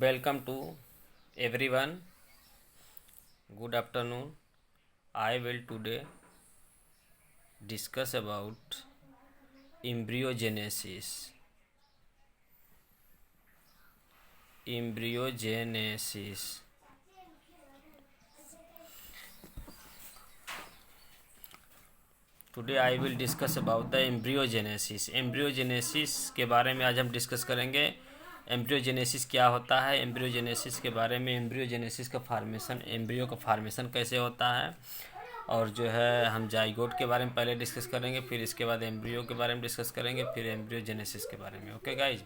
Welcome to everyone. Good afternoon. I will today discuss about embryogenesis. Embryogenesis. Today I will discuss about the embryogenesis. Embryogenesis के बारे में आज हम discuss करेंगे। Embryogenesis क्या होता है, एम्ब्रियोजेनेसिस के बारे में, एम्ब्रियोजेनेसिस का फार्मेशन, एम्ब्रियो का फार्मेशन कैसे होता है, और जो है हम जाइगोट के बारे में पहले डिस्कस करेंगे, फिर इसके बाद एम्ब्रियो के बारे में डिस्कस करेंगे, फिर एम्ब्रियोजेनेसिस के बारे में। ओके गाइज,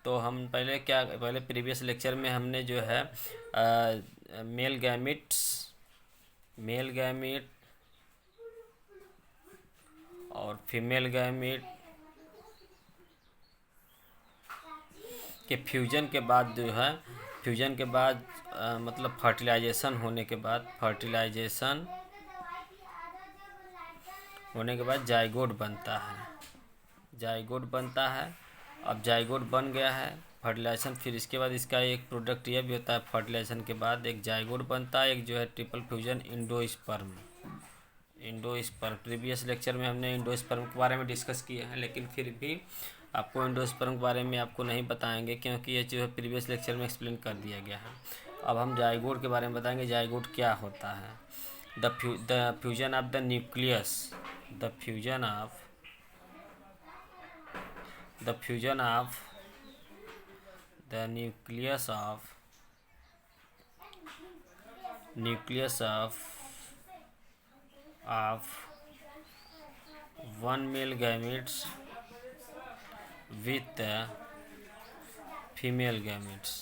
तो हम पहले प्रीवियस लेक्चर में हमने जो है मेल गैमिट और फीमेल गैमिट के फ्यूजन के बाद जो है फ्यूजन के बाद मतलब फर्टिलाइजेशन होने के बाद जाइगोट बनता है। अब जाइगोट बन गया है, फर्टिलाइजेशन, फिर इसके बाद इसका एक प्रोडक्ट यह भी होता है, फर्टिलाइजेशन के बाद एक जाइगोट बनता है, एक जो है triple fusion endosperm. Previous lecture में हमने इंडोस्पर्म के बारे में डिस्कस किया है, लेकिन फिर भी आपको इंडोस्पर्म के बारे में आपको नहीं बताएंगे, क्योंकि ये जो है प्रीवियस लेक्चर में एक्सप्लेन कर दिया गया है। अब हम जाइगोट के बारे में बताएंगे, जाइगोट क्या होता है। The fusion of the nucleus the fusion of the nucleus of one male gametes with the female gametes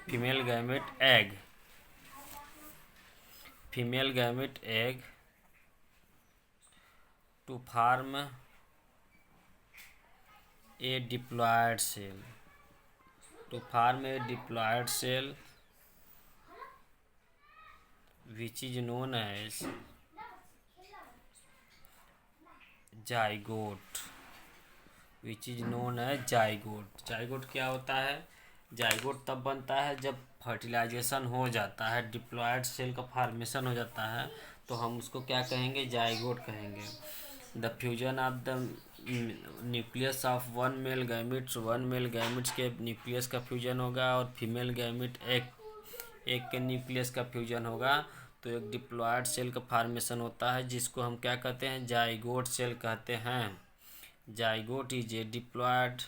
female gamete egg to form a diploid cell which is known as zygote. Zygote क्या होता है? Zygote तब बनता है जब fertilisation हो जाता है, डिप्लॉयड सेल का फॉर्मेशन हो जाता है, तो हम उसको क्या कहेंगे? जाइगोट कहेंगे। The fusion of the nucleus of one male gametes के न्यूक्लियस का फ्यूजन होगा, और फीमेल गैमिट एक के न्यूक्लियस का फ्यूजन होगा, तो एक डिप्लॉयड सेल का फॉर्मेशन होता है, जिसको हम क्या कहते हैं? जाइगोट सेल कहते हैं। Zygote is a diploid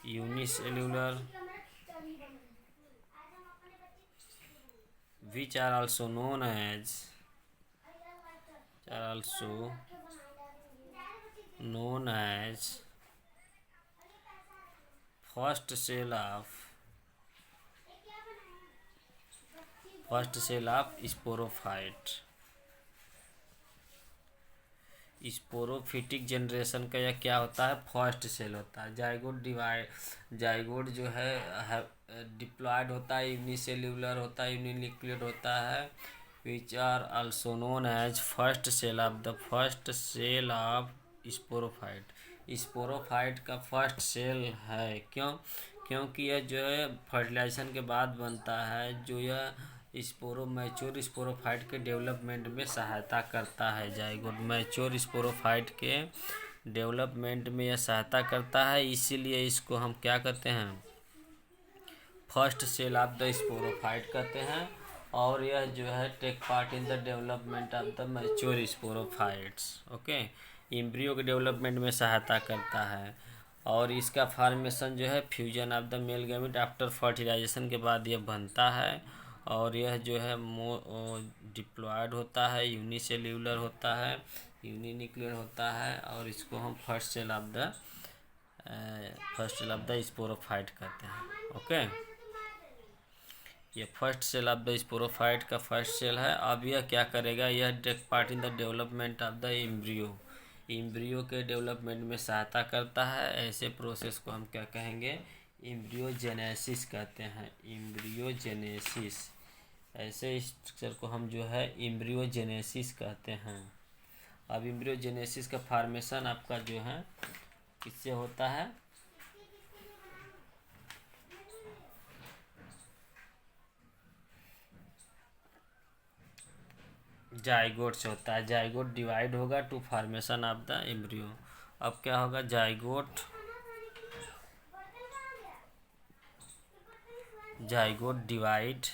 unicellular which are also known as first cell of sporophyte. Sporophytic generation का यह क्या होता है? फर्स्ट सेल होता है। जाइगोट जो है डिप्लॉयड होता है, यूनिसेल्यूलर होता है, यूनिन्यूक्लियड होता है, which are also known as first cell of sporophyte. Sporophyte का फर्स्ट सेल है, क्योंकि यह जो है फर्टिलाइजेशन के बाद बनता है, जो यह मैच्योर स्पोरोफाइट के डेवलपमेंट में सहायता करता है। जाइगोट मैच्योर स्पोरोफाइट के डेवलपमेंट में यह सहायता करता है, इसीलिए इसको हम क्या कहते हैं? First cell of the sporophyte कहते हैं। और यह जो है take part in the development of the mature sporophytes. Okay, embryo के डेवलपमेंट में सहायता करता है, और इसका फॉर्मेशन जो है fusion of the male gamete after fertilisation के बाद यह बनता है, और यह जो है डिप्लॉयड होता है, यूनिसेल्यूलर होता है, यूनिन्यूक्लियर होता है, और इसको हम first cell of the sporophyte कहते हैं। ओके, ये first cell of the sporophyte का फर्स्ट सेल है। अब यह क्या करेगा? यह take part in the development of the embryo के डेवलपमेंट में सहायता करता है। ऐसे प्रोसेस को हम क्या कहेंगे? एम्ब्रियोजेनेसिस कहते हैं, एम्ब्रियोजेनेसिस। ऐसे स्ट्रक्चर को हम जो है एम्ब्रियोजेनेसिस कहते हैं। अब एम्ब्रियोजेनेसिस का फॉर्मेशन आपका जो है किससे होता है? जाइगोट से होता है। जाइगोट डिवाइड होगा to formation of the embryo. अब क्या होगा? Zygote divide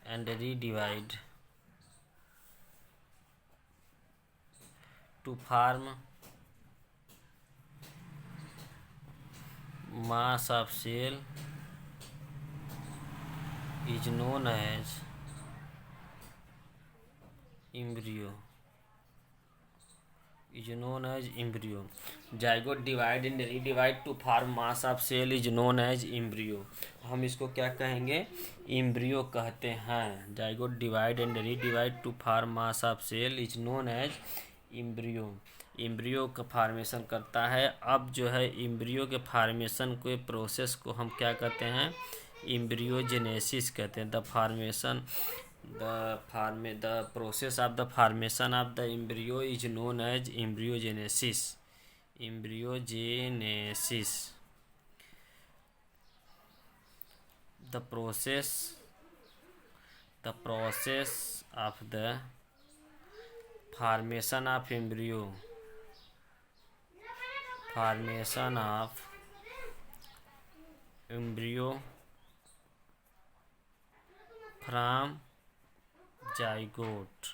and redivide to form mass of cell is known as embryo. Zygote divide and redivide to form mass of cell is known as embryo. हम इसको क्या कहेंगे? Embryo कहते हैं। Zygote divide and redivide to form mass of cell is known as embryo. Embryo का formation करता है। अब जो है एम्ब्रियो के फार्मेशन के प्रोसेस को हम क्या कहते हैं? एम्ब्रियोजेनेसिस कहते हैं। The process of the formation of the embryo is known as embryogenesis. Embryogenesis the process of the formation of embryo from zygotes.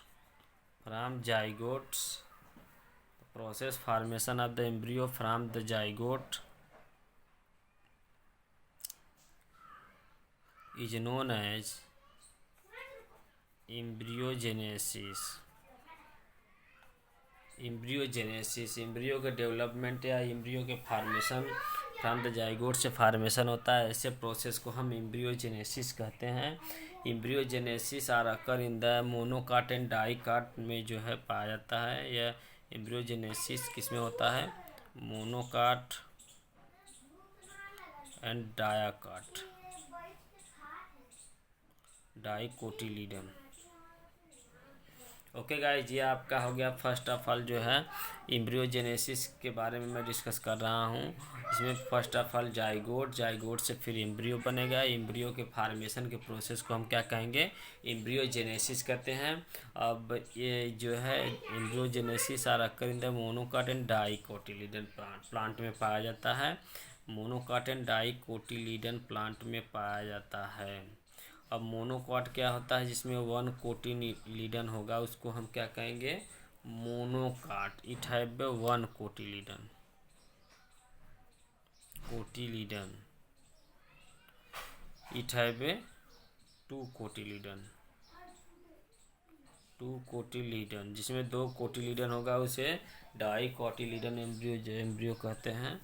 Process formation of the embryo from the zygote is known as embryogenesis. Embryo के development या embryo के formation from the zygote से formation होता है। ऐसे process को हम embryogenesis कहते हैं। Embryogenesis are occur in the monocot and dicot में जो है पाया जाता है। यह एम्ब्रियोजेनेसिस किस में होता है? Monocot and dicot, dicotyledon. Okay guys, ये आपका हो गया फर्स्ट ऑफ ऑल जो है एम्ब्रियोजेनेसिस के बारे में मैं डिस्कस कर रहा हूँ। इसमें फर्स्ट ऑफ ऑल जाइगोट से फिर एम्ब्रियो बनेगा। एम्ब्रियो के फार्मेशन के प्रोसेस को हम क्या कहेंगे? एम्ब्रियोजेनेसिस कहते हैं। अब ये जो है embryogenesis are occur in the monocot and dicotyledon plant में पाया जाता है। मोनोकाट एंड डाइकोटिलीडन प्लांट में पाया जाता है। अब मोनोकाट क्या होता है? जिसमें 1 कोटिलीडन होगा उसको हम क्या कहेंगे? Monocot. It have 1 cotyledon. It have 2 cotyledon. जिसमें 2 कोटिलीडन होगा उसे डाइकोटिलीडन एम्ब्रियो कहते हैं।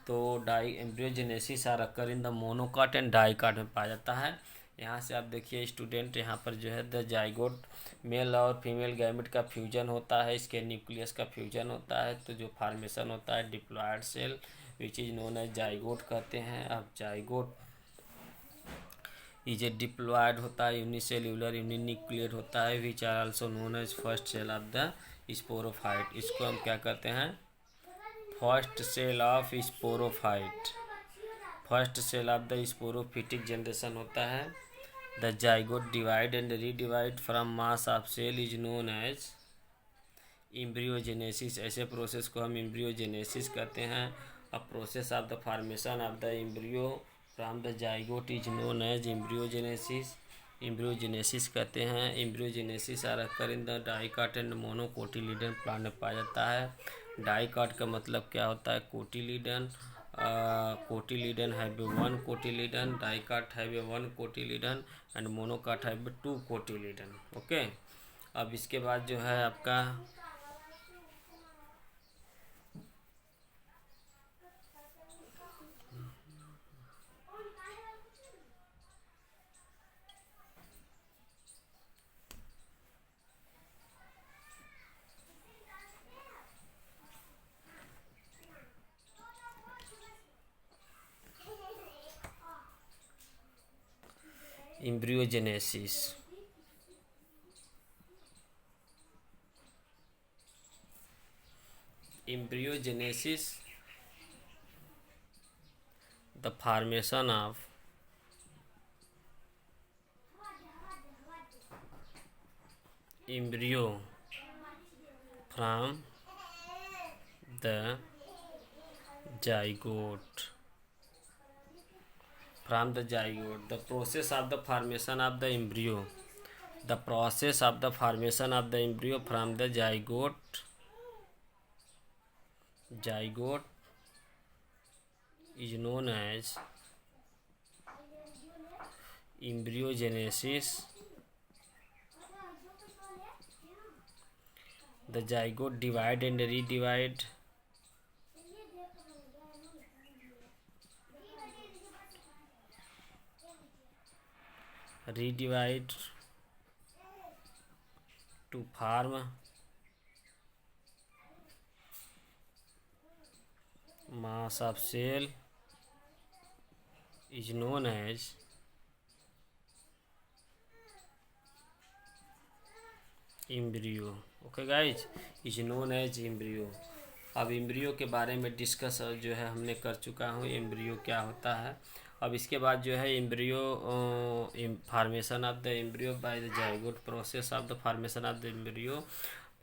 तो embryogenesis are occur in the monocot and dicot में पाया जाता है। यहाँ से आप देखिए स्टूडेंट, यहाँ पर जो है द जाइगोट मेल और फीमेल गैमेट का फ्यूजन होता है। इसके न्यूक्लियस का फ्यूजन होता है। तो जो फार्मेशन होता है diploid cell which is known as zygote कहते हैं। अब जाइगोट इज ए डिप्लॉयड होता है, यूनिसेल्यूलर यूनिन्यूक्लियेट होता है which are also known as first cell of the sporophyte. इसको हम क्या कहते हैं? First cell of sporophyte. First cell of the sporophytic generation होता है। The zygote divide and redivide from mass of cell is known as embryogenesis. ऐसे process को हम एम्ब्रियोजेनेसिस कहते हैं। अब process of the formation of the embryo from the zygote is known as embryogenesis. Embryogenesis कहते हैं। Embryogenesis are occur in the dicot and monocotyledon plant में पाया जाता है। डाइकाट का मतलब क्या होता है? Cotyledon. Cotyledon have 1 cotyledon, dicot have 1 cotyledon and monocot have 2 cotyledon. Okay, अब इसके बाद जो है आपका embryogenesis. Embryogenesis, the formation of embryo from the zygote. From the zygote, the process of the formation of the embryo. The process of the formation of the embryo from the zygote is known as embryogenesis. The zygote divide and redivide to form mass of cell is known as embryo. Okay guys, is known as embryo. अब embryo के बारे में discuss जो है हमने कर चुका हूँ, एम्ब्रियो क्या होता है. अब इसके बाद जो है embryo formation of the embryo by the zygote. Process of the formation of the embryo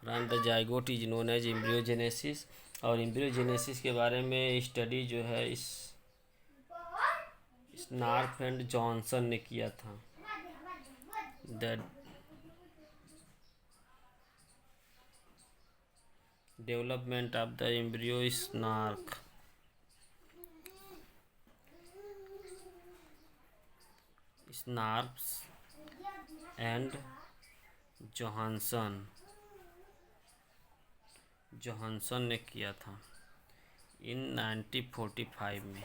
from the zygote is known as embryogenesis. और एम्ब्रियोजेनेसिस के बारे में स्टडी जो है इस नार्फ एंड जॉनसन ने किया था. The development of the embryo is Schnarf and Johansen ने किया था इन 1945 में.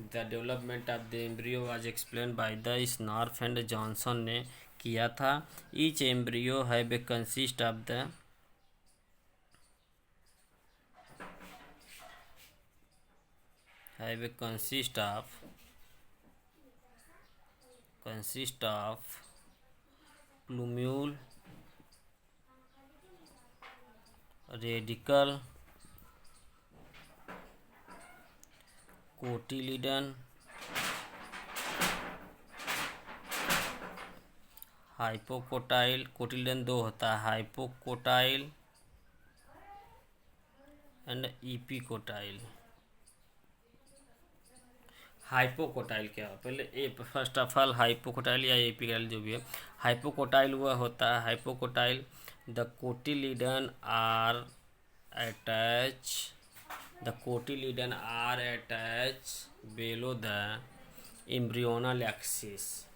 The development of the embryo was explain by the Schnarf and Johnson ने किया था. Each embryo have consist of the consist of plumule, radical, cotyledon, hypocotyl. cotyledon दो होता है, hypocotyl एंड epicotyl. हाइपोकोटाइल क्या है, पहले फर्स्ट ऑफ ऑल हाइपोकोटाइल या एपिकल जो भी है. हाइपोकोटाइल वह होता है, hypocotyl the cotyledon are attach below the embryonal axis.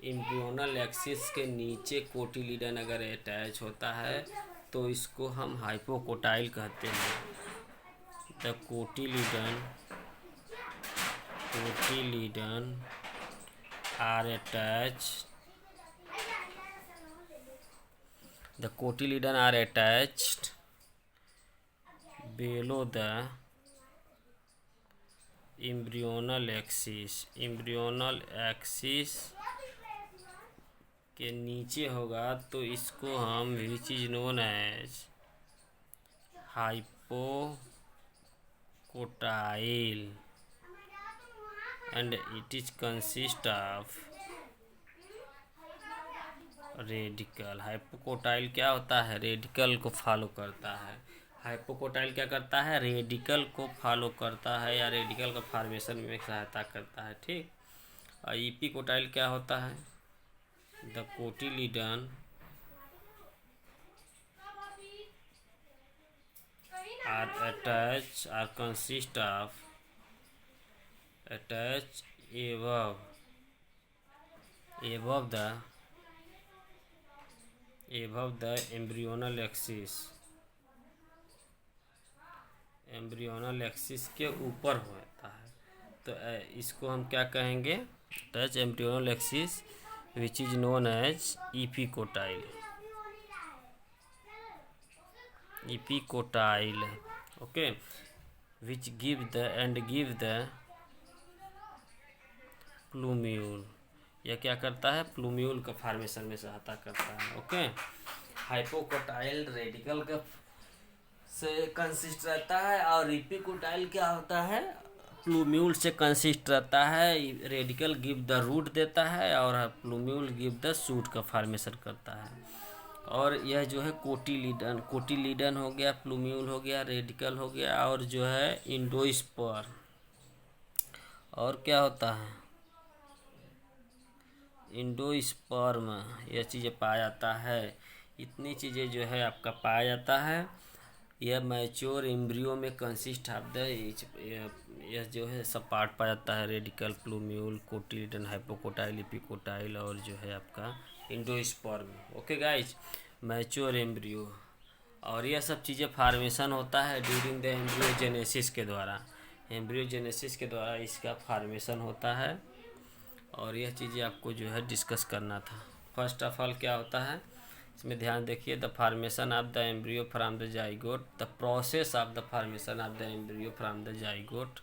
Embryonal axis के नीचे कोटिलीडन अगर अटैच होता है तो इसको हम हाइपोकोटाइल कहते हैं. The cotyledon are attached. The cotyledon are attached below the embryonal axis. embryonal axis के नीचे होगा तो इसको हम which is known as hypocotyl and it is consist of radical. Hypocotyl क्या होता है, रेडिकल को फॉलो करता है. हाइपोकोटाइल क्या करता है, रेडिकल को फॉलो करता है या रेडिकल का फॉर्मेशन में सहायता करता है. ठीक. और एपिकोटाइल क्या होता है, the cotyledon are attach are consist of attach above the embryonal axis. Embryonal axis के ऊपर होता है तो इसको हम क्या कहेंगे, touch embryonal axis which is known as epicotyl. Okay, which give the plumule. यह क्या करता है, प्लूम्यूल का फॉर्मेशन में सहायता करता है। ओके, हाइपोकोटाइल रेडिकल का से कंसिस्ट रहता है और इपिकोटाइल क्या होता है, प्लूम्यूल से कंसिस्ट रहता है। रेडिकल गिव द रूट देता है और प्लूम्यूल गिव द शूट का फॉर्मेशन करता है। और यह जो है कोटिलीडन हो गया, प्लूम्यूल हो गया, रेडिकल हो गया, और जो है इंडोस्पर, और क्या होता है, इंडोस्पर्म, यह चीज़ें पाया जाता है। इतनी चीज़ें जो है आपका पाया जाता है। यह मैच्योर एम्ब्रियो में कंसिस्ट ऑफ द, यह जो है सब पार्ट पाया जाता है, रेडिकल, प्लूम्यूल, कोटिलीडन, हाइपोकोटाइल, इपिकोटाइल और जो है आपका endosperm. Okay guys, mature embryo, और यह सब चीज़ें फार्मेशन होता है ड्यूरिंग द एम्ब्रियोजेनेसिस के द्वारा। एम्ब्रियोजेनेसिस के द्वारा इसका फार्मेशन होता है, और यह चीज़ें आपको जो है डिस्कस करना था। फर्स्ट ऑफ ऑल क्या होता है इसमें ध्यान देखिए, the formation of the embryo from the zygote, the process of the formation of the embryo from the zygote,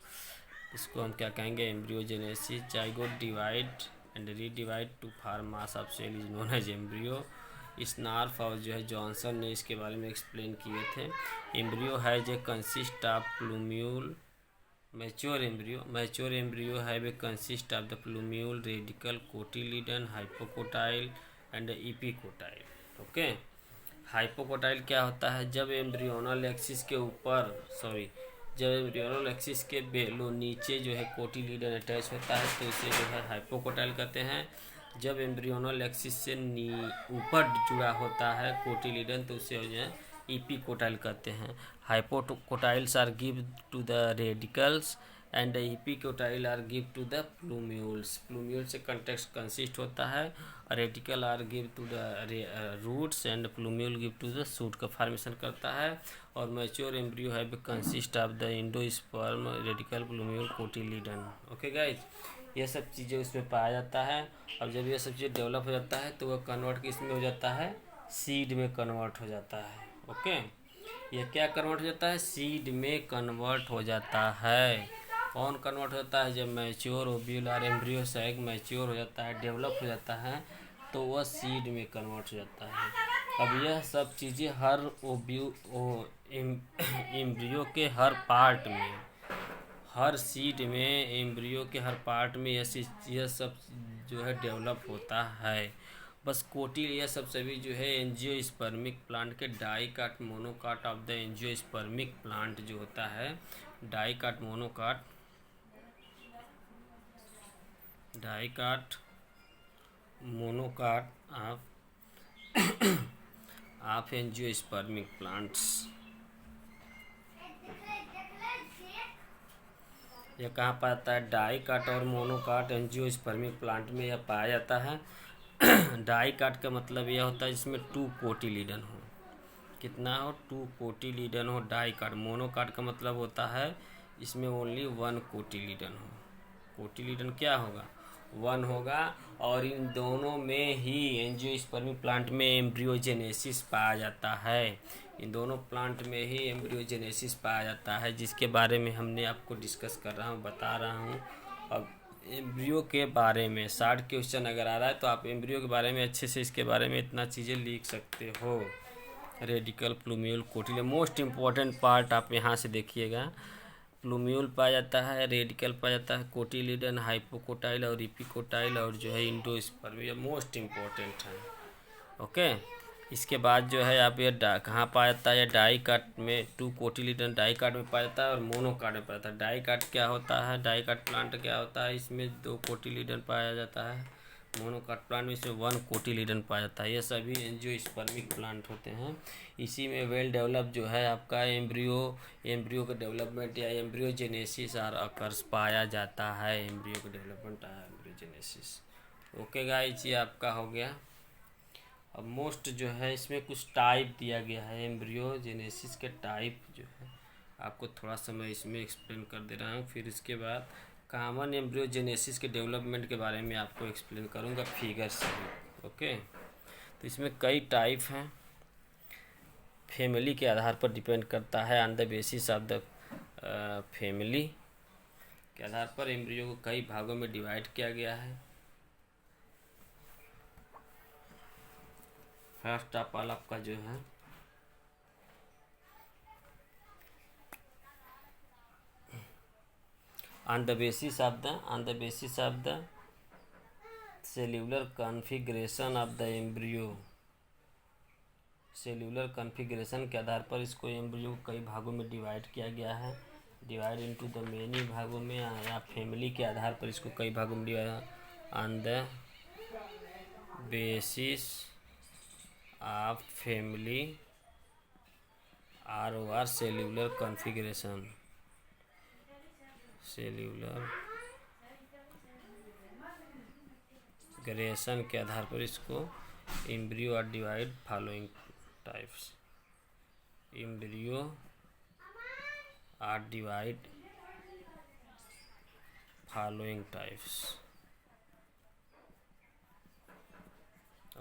इसको हम क्या कहेंगे, embryogenesis. Zygote divide and redivide to form mass of cell is known as embryo. Schnarf और जो है Johnson ने इसके बारे में एक्सप्लेन किए थे। Embryo has a consist of plumule, mature embryo have a consist of the plumule, radicle, cotyledon, hypocotyl and epicotyl. Okay, hypocotyl क्या होता है, जब एम्ब्रियोनल एक्सिस के ऊपर, जब एम्ब्रियोनल एक्सिस के बेलो नीचे जो है कोटिलीडन अटैच होता है तो इसे जो है हाइपोकोटाइल कहते हैं। जब एम्ब्रियोनल एक्सिस से ऊपर जुड़ा होता है कोटिलीडन तो उसे जो है इपिकोटाइल कहते हैं। Hypocotyls are give to the radicles and epicotyl are give to the plumules. Plumule से कंटेक्स्ट कंसिस्ट होता है, radicle are give to the roots and plumule give to the shoot का फॉर्मेशन करता है। और mature embryo have consist of the endosperm, radicle, plumule, cotyledon. Okay guys, यह सब चीज़ें उसमें पाया जाता है। अब जब यह सब चीज़ें डेवलप हो जाता है तो वह कन्वर्ट किस में हो जाता है, सीड में कन्वर्ट हो जाता है। ओके, यह क्या कन्वर्ट हो जाता है, सीड में कन्वर्ट हो जाता है। कौन कन्वर्ट होता है, जब mature ovular embryo sac mature हो जाता है, डेवलप हो जाता है तो वह सीड में कन्वर्ट हो जाता है। अब यह सब चीज़ें हर एम्ब्रियो के हर पार्ट में, हर सीड में, एम्ब्रियो के हर पार्ट में यह सब जो है डेवलप होता है। बस यह सब सभी जो है एंजियोस्पर्मिक प्लांट के dicot monocot of the angiospermic plant जो होता है, dicot monocot of angiospermic plants. यह कहाँ पाया जाता है, डाइकाट और मोनोकाट एंजियोस्पर्मिक प्लांट में यह पाया जाता है। डाइकाट का मतलब यह होता है जिसमें 2 कोटिलीडन हो, कितना हो, 2 कोटिलीडन हो डाइकाट। मोनोकाट का मतलब होता है इसमें ओनली 1 कोटिलीडन हो। कोटिलीडन क्या होगा, 1 होगा। और इन दोनों में ही एंजियोस्पर्मिक प्लांट में एम्ब्रियोजेनेसिस पाया जाता है। इन दोनों प्लांट में ही एम्ब्रियोजेनेसिस पाया जाता है, जिसके बारे में हमने आपको डिस्कस कर रहा हूँ, बता रहा हूँ। अब एम्ब्रियो के बारे में शॉर्ट क्वेश्चन अगर आ रहा है तो आप एम्ब्रियो के बारे में अच्छे से इसके बारे में इतना चीज़ें लिख सकते हो। Radicle, plumule, cotyledon, most important part आप यहाँ से देखिएगा। प्लूम्यूल पाया जाता है, रेडिकल पाया जाता है, कोटिलीडन, हाइपोकोटाइल और इपिकोटाइल और जो है इंडोस्पर्म, ये मोस्ट इम्पॉर्टेंट है। ओके, इसके बाद जो है आप ये कहाँ पाया जाता है, डाइकाट में 2 कोटिलीडन डाइकाट में पाया जाता है और मोनोकाट में पाया जाता है। डाइकाट क्या होता है, डाइकाट प्लांट क्या होता है, इसमें 2 कोटिलीडन पाया जाता है। मोनोकाट प्लांट में इसमें 1 कोटिलीडन पाया जाता है। ये सभी एंजियोस्पर्मिक प्लांट होते हैं। इसी में वेल डेवलप जो है आपका एम्ब्रियो का डेवलपमेंट या एम्ब्रियोजेनेसिस और अकर्स पाया जाता है। एम्ब्रियो का डेवलपमेंट एम्ब्रियोजेनेसिस। ओके गाइस, ये आपका हो गया। अब मोस्ट जो है इसमें कुछ टाइप दिया गया है, एम्ब्रियोजेनेसिस के टाइप जो है आपको थोड़ा सा मैं इसमें एक्सप्लेन कर दे रहा हूँ। फिर इसके बाद कॉमन एम्ब्रियोजेनेसिस के डेवलपमेंट के बारे में आपको एक्सप्लेन करूँगा फिगर से। ओके, तो इसमें कई टाइप हैं, फैमिली के आधार पर डिपेंड करता है। On the basis of the family के आधार पर एम्ब्रियो को कई भागों में डिवाइड किया गया है। फर्स्ट ऑफ ऑल आपका जो है on the basis of the cellular configuration of the embryo, cellular configuration के आधार पर इसको एम्ब्रियो को कई भागों में डिवाइड किया गया है, डिवाइड इनटू द मेनी भागों में, या फैमिली के आधार पर इसको कई भागों में divide on the basis of family are cellular configuration, cellular ग्रेशन के आधार पर इसको embryo are divide following types, embryo are divide following types.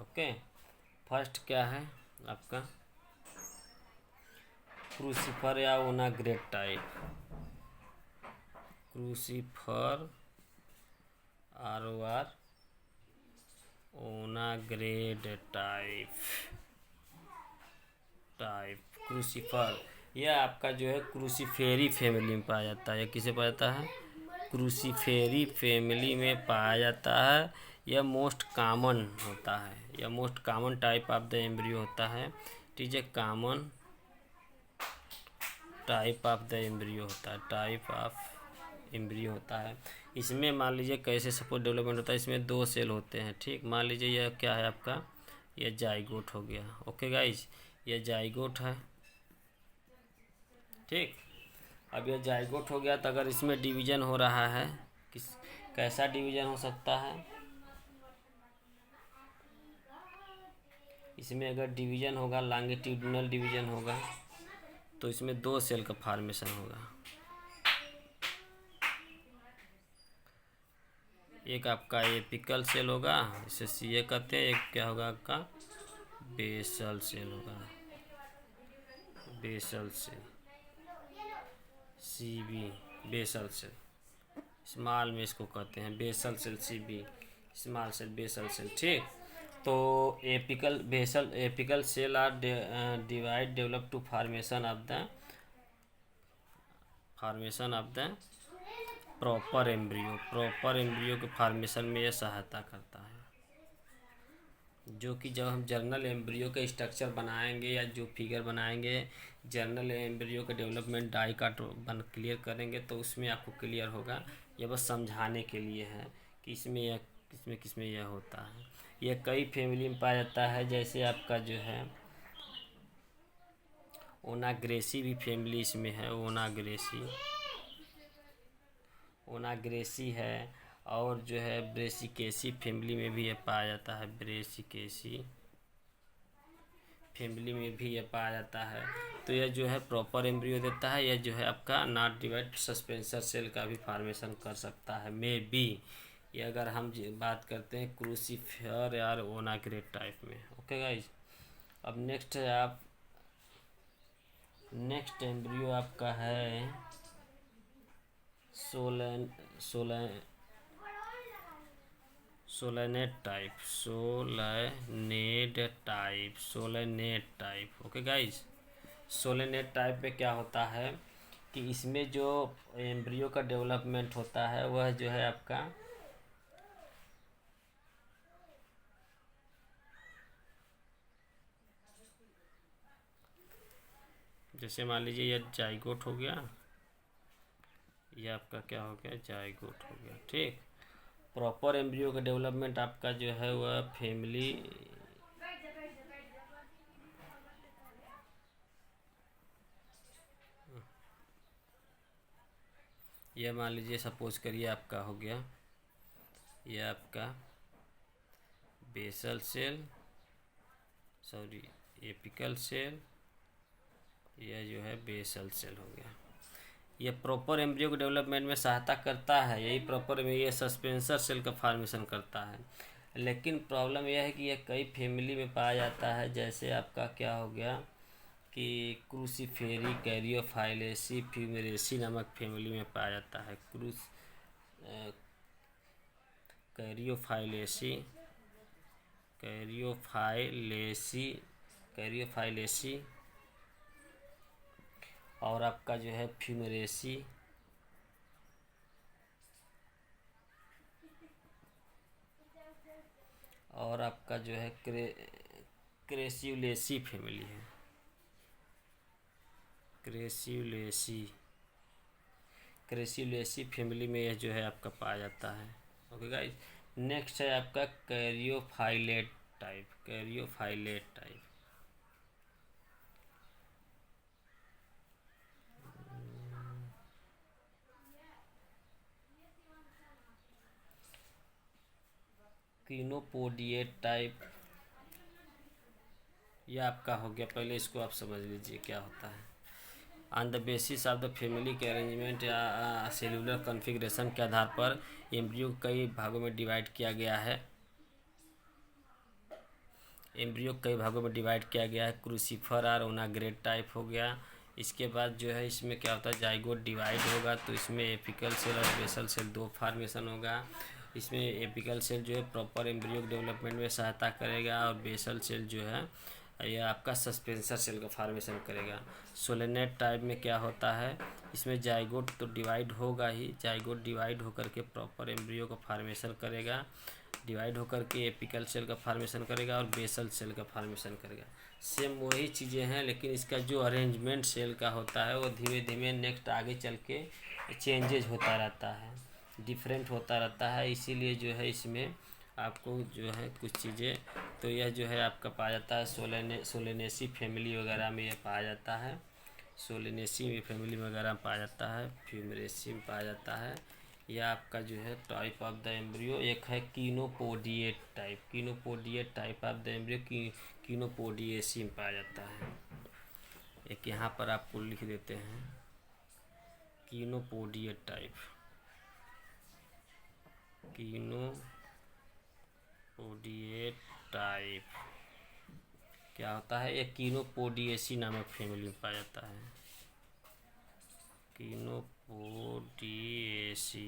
Okay, first क्या है आपका क्रूसिफर या onagrad type, crucifer are onagrad type crucifer, यह आपका जो है क्रूसिफेरी फैमिली में पाया जाता है। यह किसे पाया जाता है? क्रूसिफेरी फैमिली में पाया जाता है। यह मोस्ट कॉमन होता है, यह most common type of the embryo होता है। It is common type of the embryo होता है, टाइप ऑफ एम्ब्रियो होता है। इसमें मान लीजिए कैसे सपोज डेवलपमेंट होता है, इसमें 2 सेल होते हैं। ठीक, मान लीजिए यह क्या है आपका, यह जाइगोट हो गया। ओके गाइज, यह जाइगोट है। ठीक, अब यह जाइगोट हो गया तो अगर इसमें डिवीजन हो रहा है, कैसा डिवीजन हो सकता है? इसमें अगर डिवीजन होगा, लॉन्गिट्यूडिनल डिवीजन होगा, तो इसमें 2 सेल का फॉर्मेशन होगा। एक आपका एपिकल सेल होगा, इसे सीए कहते हैं। एक क्या होगा आपका बेसल सेल होगा, basal cell, CB basal cell, small में इसको कहते हैं basal cell, CB small cell, basal cell. ठीक, तो apical cell are divide develop to formation of the proper embryo के फॉर्मेशन में यह सहायता करता है। जो कि जब हम जर्नल एम्ब्रियो के स्ट्रक्चर बनाएंगे या जो फिगर बनाएंगे, जर्नल एम्ब्रियो के डेवलपमेंट डाई काट क्लियर करेंगे, तो उसमें आपको क्लियर होगा। यह बस समझाने के लिए है कि इसमें किसमें यह होता है। यह कई फैमिली में पाया जाता है, जैसे आपका जो है ओनाग्रेसी भी फैमिली इसमें है, ओनाग्रेसी है। और जो है ब्रेसिकेसी फैमिली में भी ये पाया जाता है, ब्रेसिकेसी फैमिली में भी ये पाया जाता है। तो यह जो है प्रॉपर एम्ब्रियो देता है। यह जो है आपका नॉट डिवाइड सस्पेंसर सेल का भी फॉर्मेशन कर सकता है, मे बी। ये अगर हम बात करते हैं क्रूसिफर या ओनाग्रेड टाइप में। ओके गाइज, अब नेक्स्ट एम्ब्रियो आपका है सोलेनेट टाइप। ओके गाइज, सोलेनेट टाइप में क्या होता है कि इसमें जो एम्ब्रियो का डेवलपमेंट होता है वह जो है आपका जैसे मान लीजिए यह जाइगोट हो गया, यह आपका क्या हो गया, जाइगोट हो गया। ठीक, प्रॉपर एम्ब्रियो का डेवलपमेंट आपका जो है वह फैमिली यह मान लीजिए सपोज करिए आपका हो गया, यह आपका basal cell, sorry apical cell, यह जो है बेसल सेल हो गया। यह प्रॉपर एम्ब्रियो के डेवलपमेंट में सहायता करता है। यही प्रॉपर में ये सस्पेंसर सेल का फॉर्मेशन करता है। लेकिन प्रॉब्लम यह है कि यह कई फैमिली में पाया जाता है। जैसे आपका क्या हो गया कि क्रूसिफेरी कैरियोफाइलेसी फ्यूमेरेसी नामक फैमिली में पाया जाता है। कैरियोफाइलेसी कैरियोफाइलेसी और आपका जो है फ्यूमेरेसी और आपका जो है क्रेसियुलेसी फैमिली है। क्रेसियुलेसी फैमिली में यह जो है आपका पाया जाता है। ओके गाइस, नेक्स्ट है आपका कैरियोफाइलेट टाइप। क्लिनोपोडिएट टाइप, यह आपका हो गया। पहले इसको आप समझ लीजिए क्या होता है। On the basis of the family के अरेंजमेंट या सेलुलर कॉन्फ़िगरेशन के आधार पर एम्ब्रियो को कई भागों में डिवाइड किया गया है। क्रूसिफर और ओनाग्रेड टाइप हो गया। इसके बाद जो है इसमें क्या होता है, जाइगोट डिवाइड होगा तो इसमें एपिकल सेल और बेसल सेल दो फॉर्मेशन होगा। इसमें एपिकल सेल जो है प्रॉपर एम्ब्रियो डेवलपमेंट में सहायता करेगा और बेसल सेल जो है यह आपका सस्पेंसर सेल का फॉर्मेशन करेगा। सोलेनेट टाइप में क्या होता है, इसमें जाइगोट तो डिवाइड होगा ही, जाइगोट डिवाइड होकर के प्रॉपर एम्ब्रियो का फॉर्मेशन करेगा, डिवाइड होकर के एपिकल सेल का फॉर्मेशन करेगा और बेसल सेल का फॉर्मेशन करेगा। सेम वही चीज़ें हैं, लेकिन इसका जो अरेंजमेंट सेल का होता है वो धीमे धीमे नेक्स्ट आगे चल के चेंजेज होता रहता है, डिफरेंट होता रहता है। इसीलिए जो है इसमें आपको जो है कुछ चीज़ें, तो यह जो है आपका पाया जाता है सोलेनेसी फैमिली वगैरह में यह पाया जाता है, सोलेनेसी फैमिली वगैरह में पाया जाता है, फ्यूमेरेसी में पाया जाता है। यह आपका जो है टाइप ऑफ द एम्ब्रियो। एक है कीनोपोडिएट टाइप ऑफ द एम्ब्रियो कीनोपोडिएसी में पाया जाता है। एक यहाँ पर आपको लिख देते हैं कीनोपोडिएट टाइप, क्या होता है, एक कीनोपोडिएसी नामक फैमिली में पाया जाता है। कीनोपोडिएसी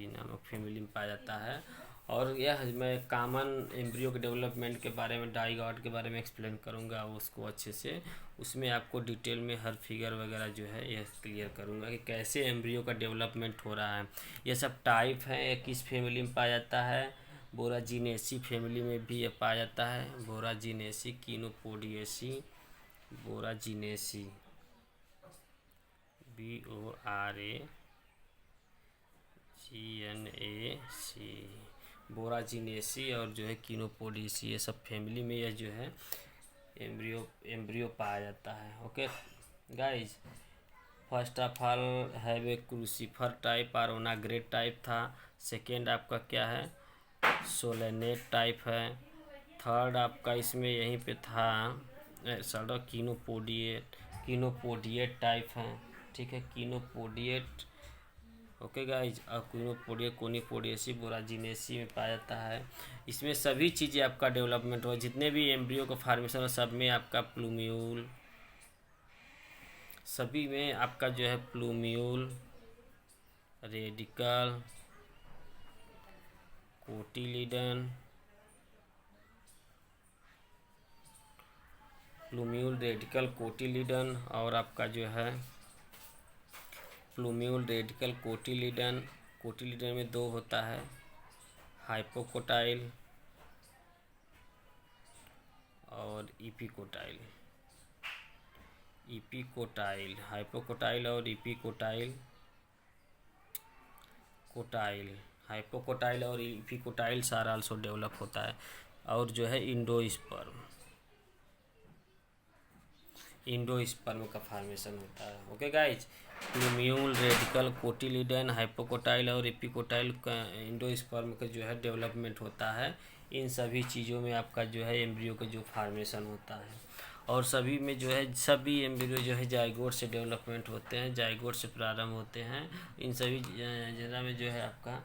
नामक फैमिली में पाया जाता है। और यह मैं कॉमन एम्ब्रियो के डेवलपमेंट के बारे में, डाइगॉट के बारे में एक्सप्लेन करूँगा उसको अच्छे से। उसमें आपको डिटेल में हर फिगर वगैरह जो है यह क्लियर करूँगा कि कैसे एम्ब्रियो का डेवलपमेंट हो रहा है। ये सब टाइप हैं, एक किस फैमिली में पाया जाता है, बोराजिनेसी फैमिली में भी ये पाया जाता है। बोराजिनेसी, कीनोपोडिएसी, बोराजिनेसी, BORAGNAC, बोराजिनेसी और जो है कीनोपोडिएसी, ये सब फैमिली में यह जो है एम्ब्रियो पाया जाता है। Okay guys, first of all have a crucifer type और ओनाग्रेड टाइप था। सेकेंड आपका क्या है, सोलेनेट टाइप है। थर्ड आपका इसमें यहीं पे था सर कीनोपोडिएट टाइप है, ठीक है, कीनोपोडिएट। ओके गाइज, और कोनिपोडिएसी, बोराजिनेसी में पाया जाता है। इसमें सभी चीज़ें आपका डेवलपमेंट हो, जितने भी एम्ब्रियो का फॉर्मेशन हो सब में आपका प्लूम्यूल, सभी में आपका जो है प्लूम्यूल, रेडिकल, कोटिलीडन, प्लूम्यूल, रेडिकल, कोटिलीडन और आपका जो है प्लूम्यूल, रेडिकल, कोटिलीडन। कोटिलीडन में दो होता है, हाइपोकोटाइल और इपिकोटाइल। हाइपोकोटाइल और इपिकोटाइल। हाइपोकोटाइल और इपिकोटाइल सारा आल्सो डेवलप होता है। और जो है इंडोस्पर्म का फॉर्मेशन होता है। Okay guys, plumule, radicle, cotyledon, hypocotyl और एपिकोटाइल का इंडोस्पर्म का जो है डेवलपमेंट होता है। इन सभी चीज़ों में आपका जो है एम्ब्रियो का जो फॉर्मेशन होता है, और सभी में जो है सभी एम्ब्रियो जो है जाइगोट से डेवलपमेंट होते हैं, जाइगोट से प्रारंभ होते हैं। इन सभी जना में जो है आपका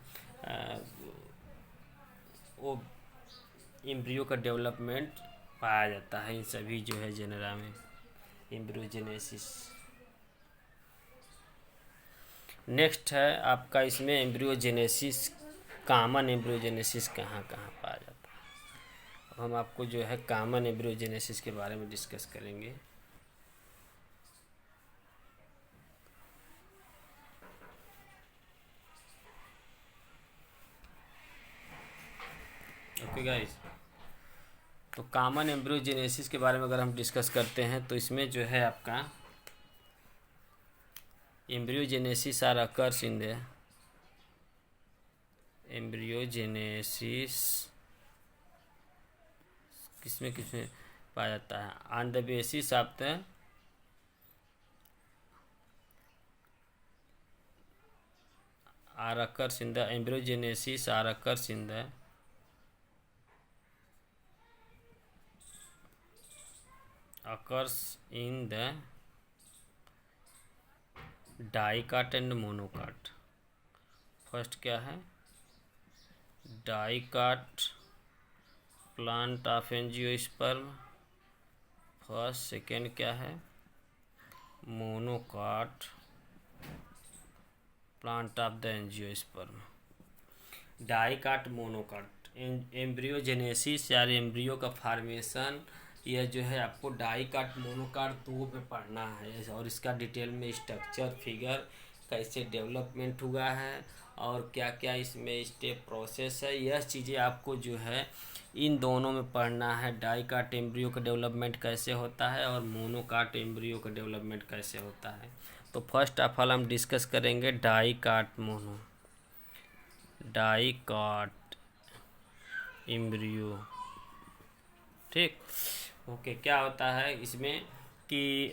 वो एम्ब्रियो का डेवलपमेंट पाया जाता है, इन सभी जो है जेनरा में एम्ब्रियोजेनेसिस। नेक्स्ट है आपका इसमें एम्ब्रियोजेनेसिस, कॉमन एम्ब्रियोजेनेसिस कहाँ कहाँ पाया जाता है। हम आपको जो है कॉमन एम्ब्रियोजेनेसिस के बारे में डिस्कस करेंगे। ओके गाइस, तो कॉमन एम्ब्रियोजेनेसिस के बारे में अगर हम डिस्कस करते हैं तो इसमें जो है आपका embryogenesis are occurs in the embryogenesis किसमें पाया जाता है on the basis of the occurs in the embryogenesis occurs in the dicot and monocot. First क्या है dicot plant of angiosperm, first. Second क्या है monocot plant of the angiosperm. Dicot monocot embryogenesis या embryo का formation, यह जो है आपको डाइकाट मोनोकाट दो पे पढ़ना है और इसका डिटेल में स्ट्रक्चर फिगर कैसे डेवलपमेंट हुआ है और क्या क्या इसमें स्टेप प्रोसेस है, यह चीज़ें आपको जो है इन दोनों में पढ़ना है। डाइकाट एम्ब्रियो का डेवलपमेंट कैसे होता है और मोनोकाट एम्ब्रियो का डेवलपमेंट कैसे होता है। तो फर्स्ट ऑफ ऑल हम डिस्कस करेंगे डाइकाट एम्ब्रियो। ठीक, ओके। क्या होता है इसमें कि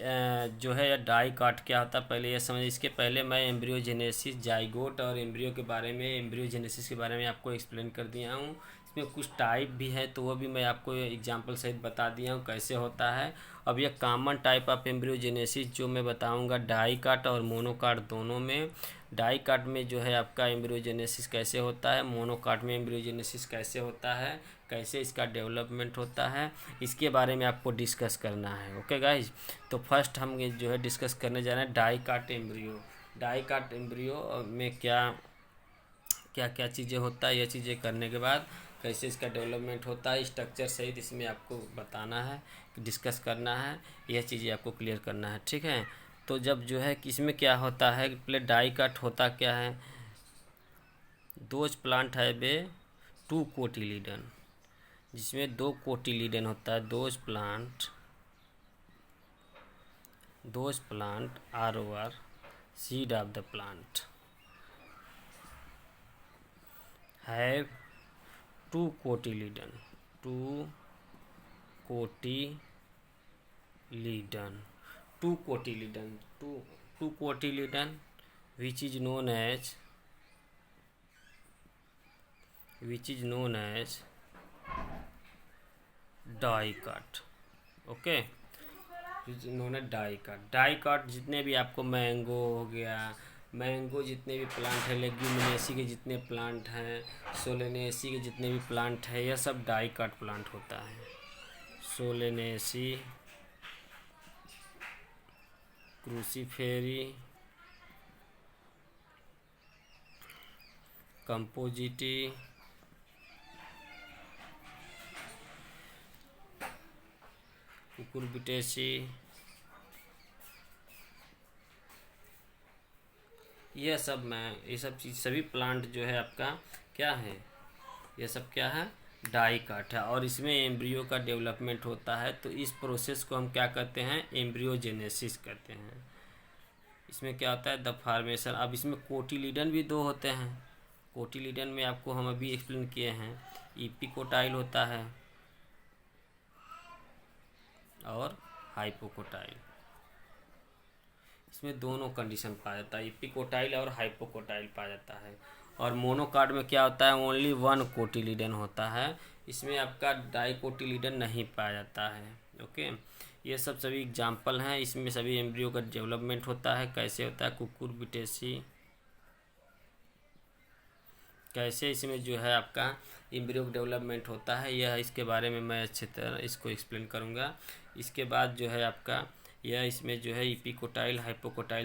जो है डाइकाट क्या होता है पहले यह समझ। इसके पहले मैं एम्ब्रियोजेनेसिस जाइगोट और एम्ब्रियो के बारे में एम्ब्रियोजेनेसिस के बारे में आपको एक्सप्लेन कर दिया हूँ। इसमें कुछ टाइप भी है तो वह भी मैं आपको एग्जांपल सहित बता दिया हूँ कैसे होता है। अब यह कॉमन टाइप ऑफ एम्ब्रियोजेनेसिस जो मैं बताऊँगा डाइकाट और मोनोकाट दोनों में। डाइकाट में जो है आपका एम्ब्रियोजेनेसिस कैसे होता है, मोनोकाट में एम्ब्रियोजेनेसिस कैसे होता है, कैसे इसका डेवलपमेंट होता है, इसके बारे में आपको डिस्कस करना है। ओके गाइज, तो फर्स्ट हम ये जो है डिस्कस करने जा रहे हैं डाइकाट एम्ब्रियो। डाइकाट एम्ब्रियो में क्या क्या चीज़ें होता है, यह चीज़ें करने के बाद कैसे इसका डेवलपमेंट होता है स्ट्रक्चर सहित इसमें आपको बताना है, डिस्कस करना है, यह चीज़ें आपको क्लियर करना है। ठीक है, तो जब जो है कि इसमें क्या होता है पहले डाइकाट होता क्या है, दोज प्लांट है बे टू कोटिलीडन, जिसमें दो कोटिलीडन होता है। Those plant are over seed of the plant have two cotyledon which is known as dicot. Okay, dicot जितने भी आपको मैंगो हो गया, मैंगो जितने भी प्लांट हैं, लेग्यूमिनेसी के जितने प्लांट हैं, सोलेनेसी के जितने भी प्लांट हैं, यह सब डाइकाट प्लांट होता है। सोलेनेसी, क्रूसीफेरी, कंपोजिटी, कुकुरबिटेसी, ये सब चीज़ सभी प्लांट जो है आपका क्या है, ये सब क्या है डाइकाट है। और इसमें एम्ब्रियो का डेवलपमेंट होता है। तो इस प्रोसेस को हम क्या कहते हैं एम्ब्रियोजेनेसिस कहते हैं। इसमें क्या होता है द फॉर्मेशन। अब इसमें कोटिलीडन भी दो होते हैं। कोटिलीडन में आपको हम अभी एक्सप्लेन किए हैं, इपिकोटाइल होता है और हाइपोकोटाइल। इसमें दोनों कंडीशन पाया जाता है, इपिकोटाइल और हाइपोकोटाइल पाया जाता है। और मोनोकाट में क्या होता है ओनली वन कोटिलीडन होता है, इसमें आपका डाइकोटिलीडन नहीं पाया जाता है। ओके, ये सब सभी एग्जाम्पल हैं। इसमें सभी एम्ब्रियो का डेवलपमेंट होता है। कैसे होता है कुकुरबिटेसी, कैसे इसमें जो है आपका एम्ब्रियो का डेवलपमेंट होता है, यह इसके बारे में मैं अच्छी तरह इसको एक्सप्लेन करूँगा। इसके बाद जो है आपका यह इसमें जो है इपिकोटाइल हाइपोकोटाइल